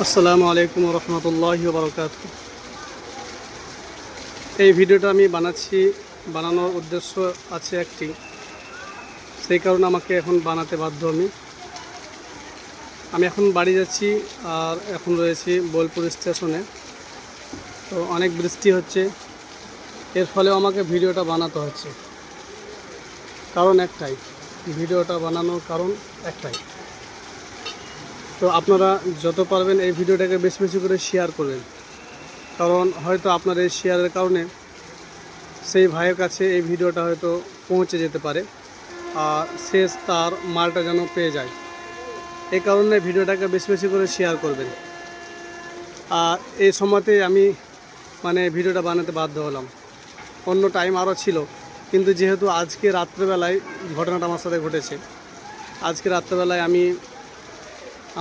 আসসালামু আলাইকুম রহমতুল্লাহি বারাকাতুহু। এই ভিডিওটা আমি বানানোর উদ্দেশ্য আছে একটি, সেই কারণে আমাকে এখন বানাতে বাধ্য। আমি এখন বাড়ি যাচ্ছি, আর এখন রয়েছি বোলপুর স্টেশনে। তো অনেক বৃষ্টি হচ্ছে, এর ফলেও আমাকে ভিডিওটা বানাতে হচ্ছে। কারণ একটাই, ভিডিওটা বানানোর কারণ একটাই। তো আপনারা যত পারবেন এই ভিডিওটাকে বেশি বেশি করে শেয়ার করবেন, কারণ হয়তো আপনার এই শেয়ারের কারণে সেই ভাইয়ের কাছে এই ভিডিওটা হয়তো পৌঁছে যেতে পারে, আর শেষ তার মালটা যেন পেয়ে যায়। এই কারণে ভিডিওটাকে বেশি বেশি করে শেয়ার করবেন। আর এই সময়তেই আমি ভিডিওটা বানাতে বাধ্য হলাম। অন্য টাইম আরও ছিল, কিন্তু যেহেতু আজকে রাত্রেবেলায় ঘটনাটা আমার সাথে ঘটেছে, আজকে রাত্রেবেলায় আমি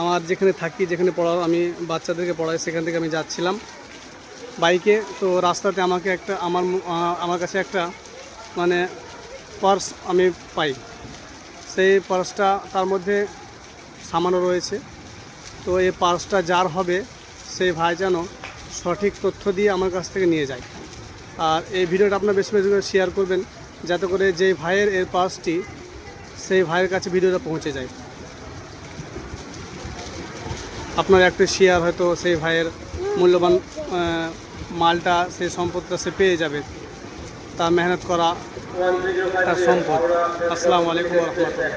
আমার যেখানে থাকি, যেখানে আমি বাচ্চাদেরকে পড়াই, সেখান থেকে আমি যাচ্ছিলাম বাইকে। তো রাস্তাতে আমাকে আমার কাছে একটা পার্স আমি পাই। সেই পার্সটা, তার মধ্যে সামানও রয়েছে। তো এই পার্সটা যার হবে, সেই ভাই যেন সঠিক তথ্য দিয়ে আমার কাছ থেকে নিয়ে যায়। আর এই ভিডিওটা আপনার বেশি বেশি করে শেয়ার করবেন, যাতে করে যেই ভাইয়ের এই পার্সটি, সেই ভাইয়ের কাছে ভিডিওটা পৌঁছে যায়। আপনার একটা শেয়ার হয়তো সেই ভাইয়ের মূল্যবান মালটা, সেই সম্পদটা সে পেয়ে যাবে, তার মেহনত করা তার সম্পদ। আসসালামু আলাইকুম ওয়া রাহমাতুল্লাহ।